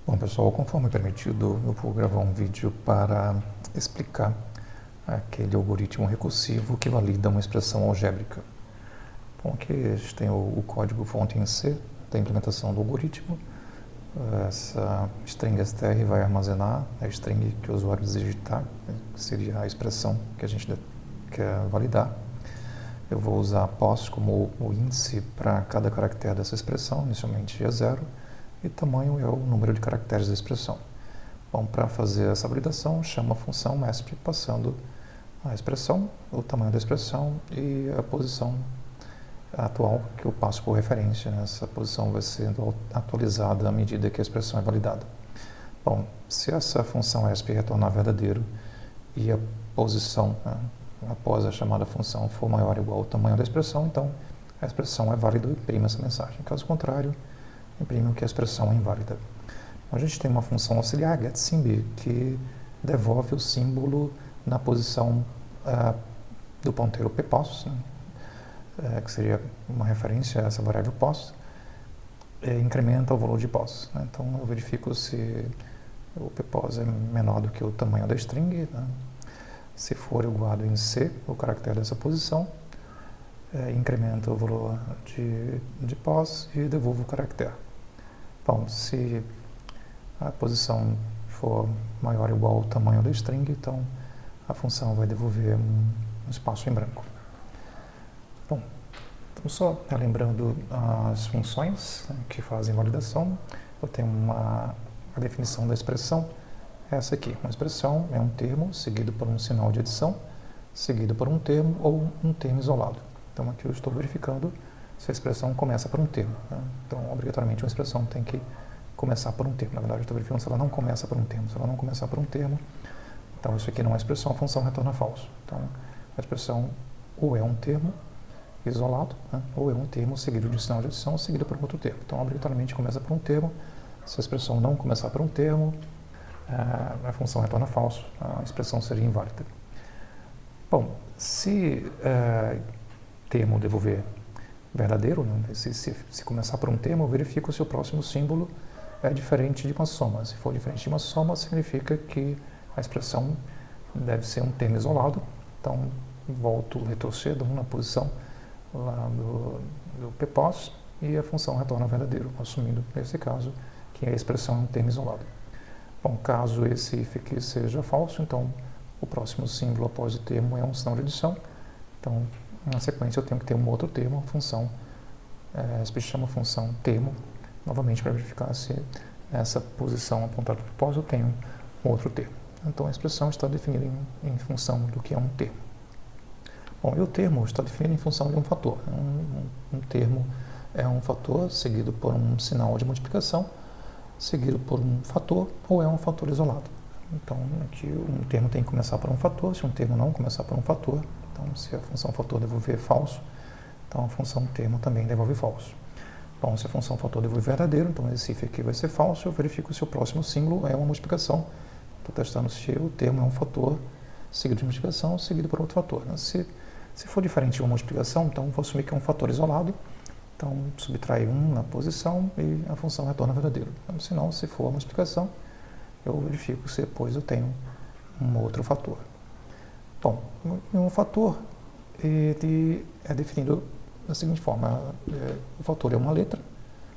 Bom, pessoal, conforme permitido, eu vou gravar um vídeo para explicar aquele algoritmo recursivo que valida uma expressão algébrica. Bom, aqui a gente tem o código-fonte em C da implementação do algoritmo. Essa string str vai armazenar a string que o usuário deseja digitar, que seria a expressão que a gente quer validar. Eu vou usar post como o índice para cada caractere dessa expressão, inicialmente é 0, e tamanho é o número de caracteres da expressão. Bom, para fazer essa validação, chamo a função asp, passando a expressão, o tamanho da expressão e a posição atual que eu passo por referência. Essa posição vai sendo atualizada à medida que a expressão é validada. Bom, se essa função asp retornar verdadeiro e a posição após a chamada função for maior ou igual ao tamanho da expressão, então a expressão é válida e imprime essa mensagem. Caso contrário, imprime que a expressão é inválida. A gente tem uma função auxiliar, getSymb, que devolve o símbolo na posição do ponteiro ppos, que seria uma referência a essa variável pos, e incrementa o valor de pos. Então eu verifico se o ppos é menor do que o tamanho da string, se for igual em C, o caractere dessa posição, incrementa o valor de pos e devolve o caractere. Bom, se a posição for maior ou igual ao tamanho da string, então a função vai devolver um espaço em branco. Bom, então só lembrando as funções que fazem validação, eu tenho a definição da expressão, essa aqui. Uma expressão é um termo seguido por um sinal de adição, seguido por um termo ou um termo isolado. Então aqui eu estou verificando se a expressão começa por um termo. Então, obrigatoriamente, uma expressão tem que começar por um termo. Na verdade, eu estou verificando se ela não começa por um termo. Se ela não começar por um termo, então isso aqui não é expressão, a função retorna falso. Então, a expressão ou é um termo isolado, ou é um termo seguido de um sinal de adição, seguido por outro termo. Então, obrigatoriamente, começa por um termo. Se a expressão não começar por um termo, a função retorna falso, a expressão seria inválida. Bom, se termo devolver verdadeiro, se começar por um termo, eu verifico se o próximo símbolo é diferente de uma soma. Se for diferente de uma soma, significa que a expressão deve ser um termo isolado. Então, volto, retrocedo na posição lá do ppos e a função retorna verdadeiro, assumindo, nesse caso, que a expressão é um termo isolado. Bom, caso esse if aqui seja falso, então o próximo símbolo após o termo é um sinal de adição. Então, na sequência, eu tenho que ter um outro termo, a função, a chama função termo, novamente para verificar se essa posição apontada para o ppos eu tenho um outro termo. Então, a expressão está definida em função do que é um termo. Bom, e o termo está definido em função de um fator. Um termo é um fator seguido por um sinal de multiplicação, seguido por um fator, ou é um fator isolado. Então, aqui um termo tem que começar por um fator, se um termo não começar por um fator, então se a função fator devolver falso, então a função termo também devolve falso. Bom, se a função fator devolver verdadeiro, então esse if aqui vai ser falso, eu verifico se o próximo símbolo é uma multiplicação. Estou testando se o termo é um fator seguido de multiplicação, seguido por outro fator. Se for diferente de uma multiplicação, então vou assumir que é um fator isolado, então subtrai 1 na posição e a função retorna verdadeiro. Então, se não, se for a multiplicação, eu verifico se depois eu tenho um outro fator. Bom, um fator ele é definido da seguinte forma, o fator é uma letra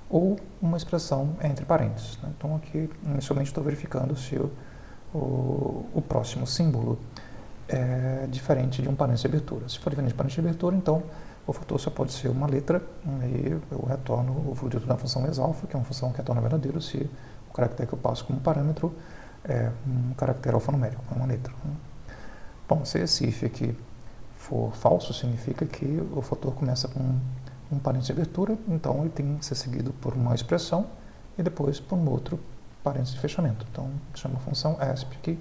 ou uma expressão entre parênteses. Então aqui, inicialmente, estou verificando se o próximo símbolo é diferente de um parênteses de abertura. Se for diferente de parênteses de abertura, então o fator só pode ser uma letra, e eu retorno o fruto da função exalfa, que é uma função que retorna verdadeiro se o caractere que eu passo como parâmetro é um caractere alfanumérico, é uma letra. Bom, se esse if aqui for falso, significa que o fator começa com um parênteses de abertura, então ele tem que ser seguido por uma expressão e depois por um outro parênteses de fechamento. Então, chama a função asp aqui,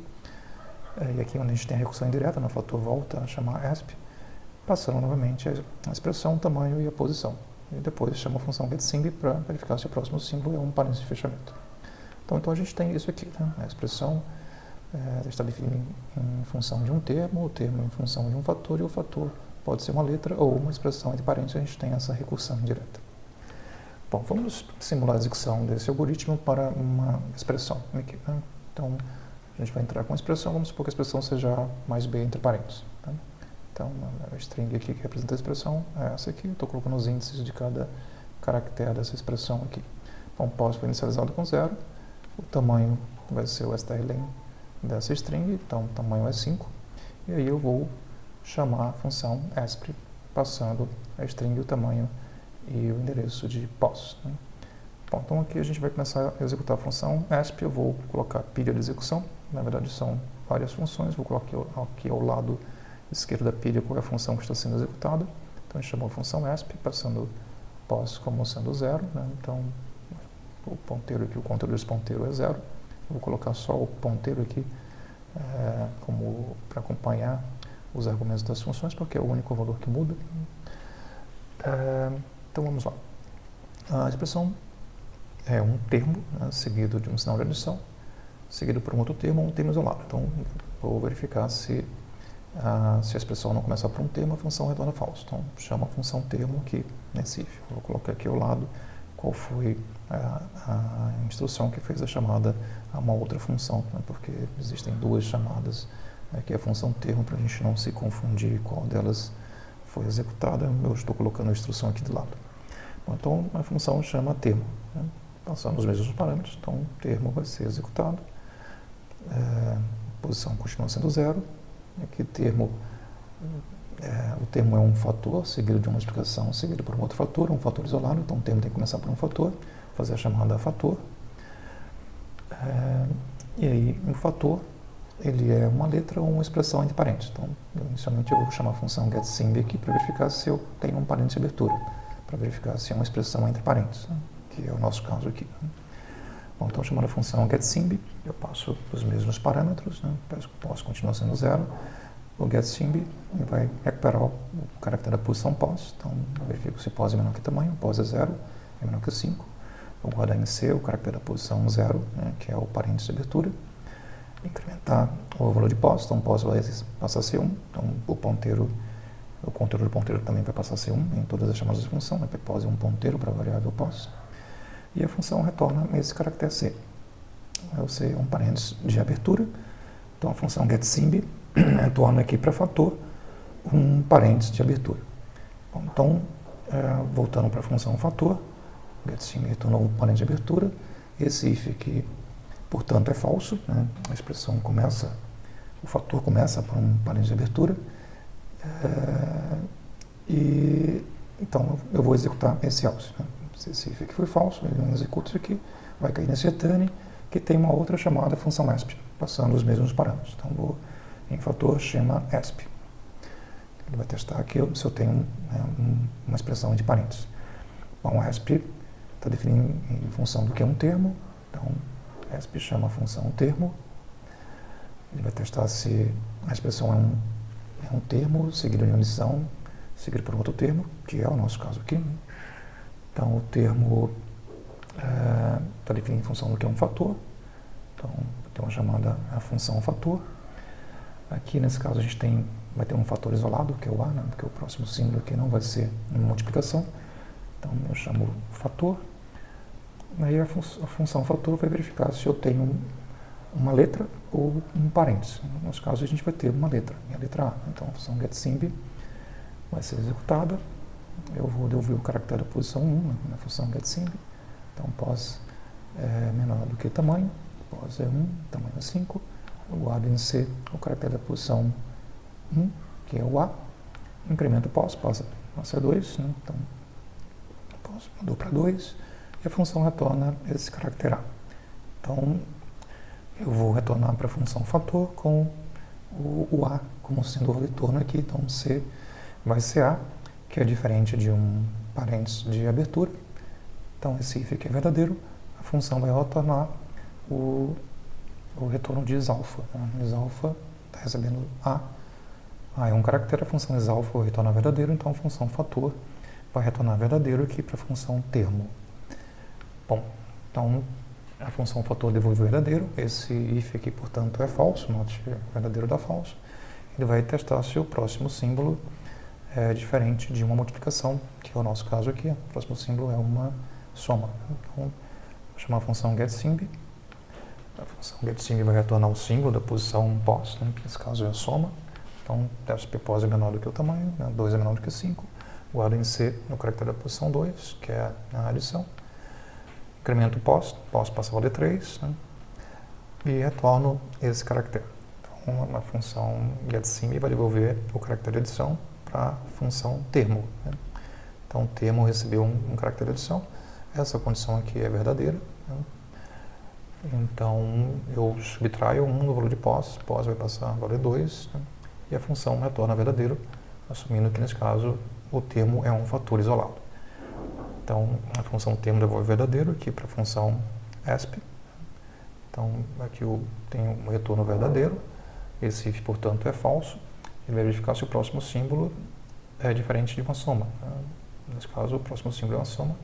e aqui onde a gente tem a recursão indireta, o fator volta a chamar asp, passando novamente a expressão, o tamanho e a posição. E depois chama a função getSymb para verificar se o próximo símbolo é um parênteses de fechamento. Então a gente tem isso aqui, a expressão está definida em função de um termo, o termo em função de um fator, e o fator pode ser uma letra ou uma expressão entre parênteses, a gente tem essa recursão indireta. Bom, vamos simular a execução desse algoritmo para uma expressão aqui, né? Então, a gente vai entrar com a expressão, vamos supor que a expressão seja A mais B entre parênteses. Tá? Então, a string aqui que representa a expressão é essa aqui, eu estou colocando os índices de cada caractere dessa expressão aqui. Bom, pos foi inicializado com 0, o tamanho vai ser o strlen dessa string, então o tamanho é 5, e aí eu vou chamar a função asp, passando a string, o tamanho e o endereço de pos. Né? Bom, então aqui a gente vai começar a executar a função asp, eu vou colocar pilha de execução, na verdade são várias funções, vou colocar aqui ao lado esquerdo da pilha qual é a função que está sendo executada, então a gente chamou a função asp, passando pos como sendo 0, né? Então o ponteiro aqui, o conteúdo desse ponteiro é 0, vou colocar só o ponteiro aqui como para acompanhar os argumentos das funções, porque é o único valor que muda. Então vamos lá. A expressão é um termo, né, seguido de um sinal de adição, seguido por um outro termo ou um termo isolado. Então vou verificar se a expressão não começar por um termo, a função retorna falso. Então chama a função termo aqui nesse if. Vou colocar aqui ao lado qual foi a instrução que fez a chamada a uma outra função, né, porque existem duas chamadas, que é a função termo, para a gente não se confundir qual delas foi executada. Eu estou colocando a instrução aqui do lado. Bom, então a função chama termo, né, passando os mesmos parâmetros, então o termo vai ser executado, a posição continua sendo 0, aqui o termo é um fator, seguido de uma multiplicação, seguido por um outro fator, um fator isolado, então o termo tem que começar por um fator, fazer a chamada a fator, e aí o fator ele é uma letra ou uma expressão entre parênteses. Então, inicialmente eu vou chamar a função getSymb aqui para verificar se eu tenho um parênteses de abertura, para verificar se é uma expressão entre parênteses, né, que é o nosso caso aqui. Bom, então, chamando a função getSymb, eu passo os mesmos parâmetros, né, pos continua sendo 0, o getSymb vai recuperar o caractere da posição pos, então eu verifico se pos é menor que tamanho, pos é 0, é menor que 5, vou guardar em C o caractere da posição 0, né, que é o parênteses de abertura, incrementar o valor de pos, então pos vai passar a ser 1, então o conteúdo do ponteiro também vai passar a ser 1 em todas as chamadas de função, né, porque pos é um ponteiro para a variável pos, e a função retorna esse caractere C. O C é um parênteses de abertura, então a função getSymb retorna aqui para fator um parênteses de abertura. Bom, então, voltando para a função fator, getSymb retornou um parênteses de abertura, esse if aqui, portanto, é falso, né? A expressão começa, o fator começa por um parênteses de abertura, e então eu vou executar esse else, né? Se esse if aqui foi falso, ele não executa isso aqui, vai cair nesse return, que tem uma outra chamada função asp, passando os mesmos parâmetros. Então, vou em fator chama asp. Ele vai testar aqui se eu tenho uma expressão de parênteses. Bom, asp está definindo em função do que é um termo, então asp chama a função termo. Ele vai testar se a expressão é um termo seguido de uma adição, seguido por outro termo, que é o nosso caso aqui. Então o termo está definido em função do que é um fator, então tem uma chamada a função fator. Aqui, nesse caso, a gente vai ter um fator isolado, que é o A, né, porque o próximo símbolo aqui não vai ser uma multiplicação. Então, eu chamo fator. Aí a função fator vai verificar se eu tenho uma letra ou um parênteses. No nosso caso, a gente vai ter uma letra, a letra A. Então, a função getSymb vai ser executada. Eu vou devolver o caractere da posição 1 na função getSymb. Então, pos é menor do que tamanho. Pos é 1, tamanho é 5. Eu guardo em C o caractere da posição 1, que é o A, incremento pos, passa a ser 2, né? Então pos mudou para 2, e a função retorna esse caractere A. Então eu vou retornar para a função fator com o A como sendo o retorno aqui, então C vai ser A, que é diferente de um parênteses de abertura, então esse if aqui é verdadeiro, a função vai retornar o retorno de isalfa. Né? Isalfa está recebendo A é um caractere, a função isalfa retorna verdadeiro, então a função fator vai retornar verdadeiro aqui para a função termo. Bom, então a função fator devolveu verdadeiro, esse if aqui, portanto, é falso, note verdadeiro dá falso. Ele vai testar se o próximo símbolo é diferente de uma multiplicação, que é o nosso caso aqui. O próximo símbolo é uma soma. Então, vou chamar a função getSimb. A função getSimb vai retornar o símbolo da posição pos, né, que nesse caso é a soma. Então, se pos é menor do que o tamanho, né, 2 é menor do que 5, guardo em C no caractere da posição 2, que é a adição. Incremento pos passa a valer 3, né, e retorno esse caractere. Então, a função getSimb vai devolver o caractere de adição para a função termo, né. Então, termo recebeu um caractere de adição. Essa condição aqui é verdadeira, né. Então, eu subtraio 1 do valor de pos vai passar a valer 2, né, e a função retorna verdadeiro, assumindo que, nesse caso, o termo é um fator isolado. Então, a função termo devolve verdadeiro aqui para a função asp. Então, aqui eu tenho um retorno verdadeiro. Esse if, portanto, é falso. Ele vai verificar se o próximo símbolo é diferente de uma soma. Nesse caso, o próximo símbolo é uma soma.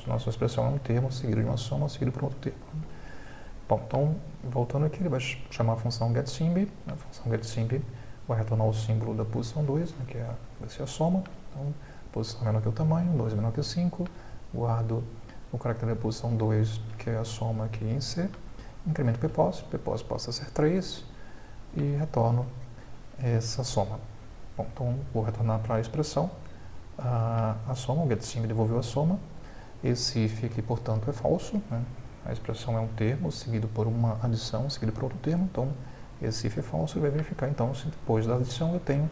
Nossa expressão é um termo seguido de uma soma, seguido por outro termo. Bom, então, voltando aqui, ele vai chamar a função getSimb. A função getSimb vai retornar o símbolo da posição 2, né, que vai ser a soma. Então, posição menor que o tamanho, 2 é menor que 5. Guardo o caractere da posição 2, que é a soma aqui em C. Incremento pos passa a ser 3 e retorno essa soma. Bom, então, vou retornar para a expressão a soma. O getSimb devolveu a soma. Esse if aqui, portanto, é falso, né? A expressão é um termo seguido por uma adição, seguido por outro termo. Então, esse if é falso e vai verificar, então, se depois da adição eu tenho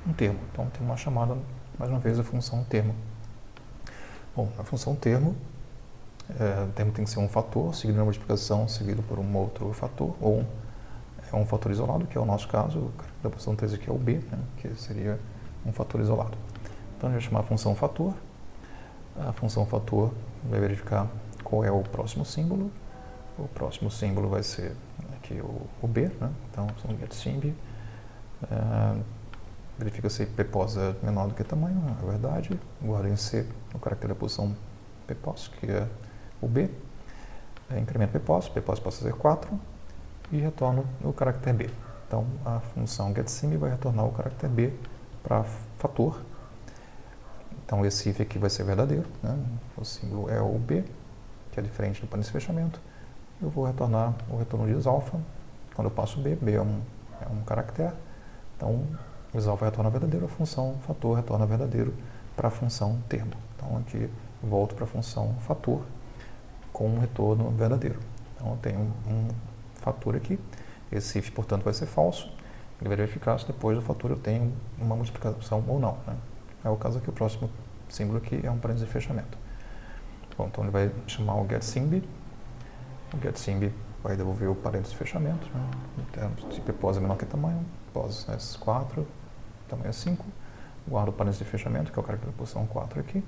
um termo. Então, tem uma chamada, mais uma vez, a função termo. Bom, a função termo, o termo tem que ser um fator, seguido de uma multiplicação, seguido por um outro fator, ou é um fator isolado, que é o nosso caso, da posição 3 aqui é o b, né, que seria um fator isolado. Então, eu vou chamar a função fator. A função fator vai verificar qual é o próximo símbolo. O próximo símbolo vai ser aqui o b, né? Então, a função getSimb verifica se pos é menor do que tamanho, é verdade. Guarda em C o caractere da posição pos, que é o b. Incremento pos passa a ser 4 e retorno o caractere b. Então, a função getSimb vai retornar o caractere b para fator. Então, esse if aqui vai ser verdadeiro, né? O símbolo é o b, que é diferente do parênteses de fechamento. Eu vou retornar o retorno de isalfa. Quando eu passo b é um caractere. Então, o isalfa retorna verdadeiro, a função fator retorna verdadeiro para a função termo. Então, aqui eu volto para a função fator com um retorno verdadeiro. Então, eu tenho um fator aqui. Esse if, portanto, vai ser falso. Ele vai verificar se depois do fator eu tenho uma multiplicação ou não, né? É o caso aqui, o próximo símbolo aqui é um parênteses de fechamento. Bom, então ele vai chamar o getSimb. O getSimb vai devolver o parênteses de fechamento, né? Então, se pos é menor que tamanho, pos é 4, tamanho é 5. Guardo o parênteses de fechamento, que é o caractere da posição 4 aqui.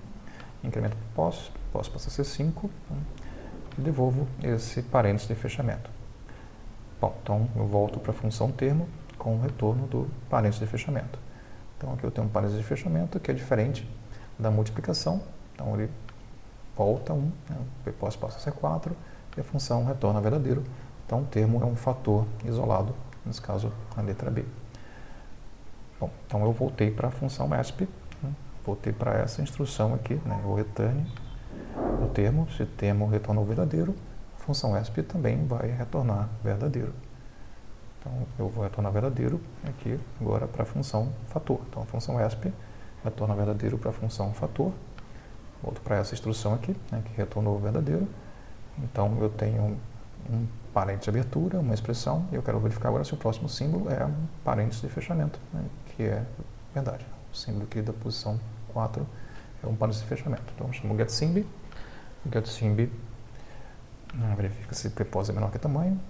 Incremento pos passa a ser 5. Né? E devolvo esse parênteses de fechamento. Bom, então eu volto para a função termo com o retorno do parênteses de fechamento. Então aqui eu tenho um parênteses de fechamento que é diferente da multiplicação. Então ele volta 1, né? O pos passa a ser 4 e a função retorna verdadeiro. Então o termo é um fator isolado, nesse caso a letra B. Bom, então eu voltei para a função asp, né? Voltei para essa instrução aqui, né? O return o termo, se o termo retornou verdadeiro, a função asp também vai retornar verdadeiro. Então, eu vou retornar verdadeiro aqui agora para a função fator. Então, a função asp retorna verdadeiro para a função fator. Volto para essa instrução aqui, né, que retornou verdadeiro. Então, eu tenho um parênteses de abertura, uma expressão, e eu quero verificar agora se o próximo símbolo é um parênteses de fechamento, né, que é verdade. O símbolo aqui da posição 4 é um parênteses de fechamento. Então, eu chamo getSimb. O getSimb verifica se pos é menor que tamanho.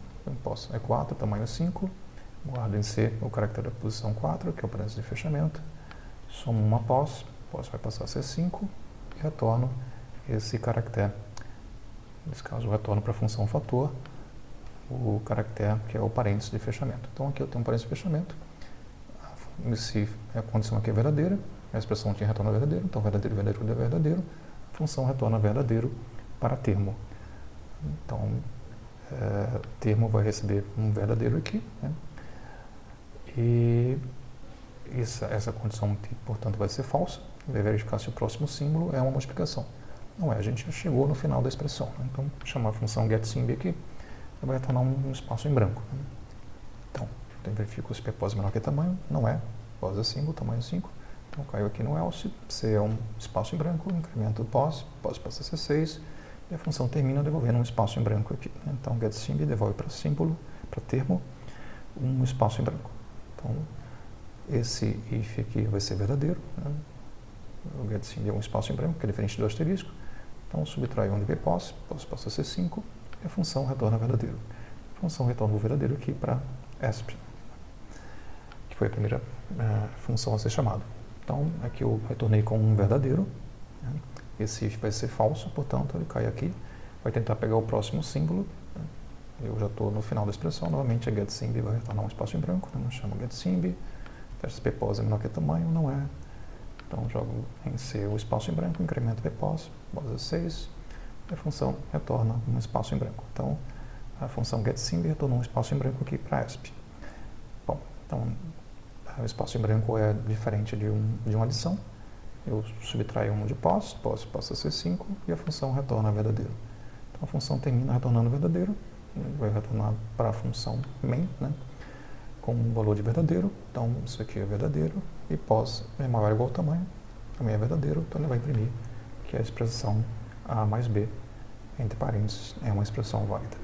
Pos é 4, tamanho é 5. Guardo em C o caractere da posição 4, que é o parênteses de fechamento. Somo uma pos vai passar a ser 5 e retorno esse caractere. Nesse caso, eu retorno para a função fator o caractere que é o parênteses de fechamento. Então, aqui eu tenho um parênteses de fechamento. Se a condição aqui é verdadeira, a expressão aqui retorna verdadeiro, então verdadeiro, verdadeiro, verdadeiro. A função retorna verdadeiro para termo. Então, termo vai receber um verdadeiro aqui, né? E essa condição, portanto, vai ser falsa. Vai verificar se o próximo símbolo é uma multiplicação. Não é, a gente já chegou no final da expressão. Né? Então, chamar a função getSymb aqui, vai retornar um espaço em branco. Né? Então, eu verifico se P pos é menor que tamanho, não é, pos é símbolo, tamanho 5. Então, caiu aqui no else, C é um espaço em branco, incremento pos passa a ser 6, e a função termina devolvendo um espaço em branco aqui. Né? Então, getSymb devolve para símbolo, para termo, um espaço em branco. Então, esse if aqui vai ser verdadeiro. Né? O getSymb é um espaço em branco, que é diferente do asterisco. Então, subtrai 1 de P-pos passa a ser 5, e a função retorna verdadeiro. A função retorna o verdadeiro aqui para ESP, que foi a primeira função a ser chamada. Então, aqui eu retornei com um verdadeiro. Né? Esse if vai ser falso, portanto, ele cai aqui, vai tentar pegar o próximo símbolo. Né? Eu já estou no final da expressão, novamente a getSymb vai retornar um espaço em branco, né? Não chama getSymb, teste P-pos é menor que tamanho, não é. Então, jogo em C o espaço em branco, incremento P-pos, pos é 6, e a função retorna um espaço em branco. Então, a função getSymb retornou um espaço em branco aqui para ESP. Bom, então, o espaço em branco é diferente de uma adição. Eu subtraio 1 de pos passa a ser 5, e a função retorna verdadeiro. Então, a função termina retornando verdadeiro, vai retornar para a função main, né? Com um valor de verdadeiro, então isso aqui é verdadeiro, e pos é maior ou igual ao tamanho, também é verdadeiro, então ele vai imprimir que a expressão A mais B, entre parênteses, é uma expressão válida.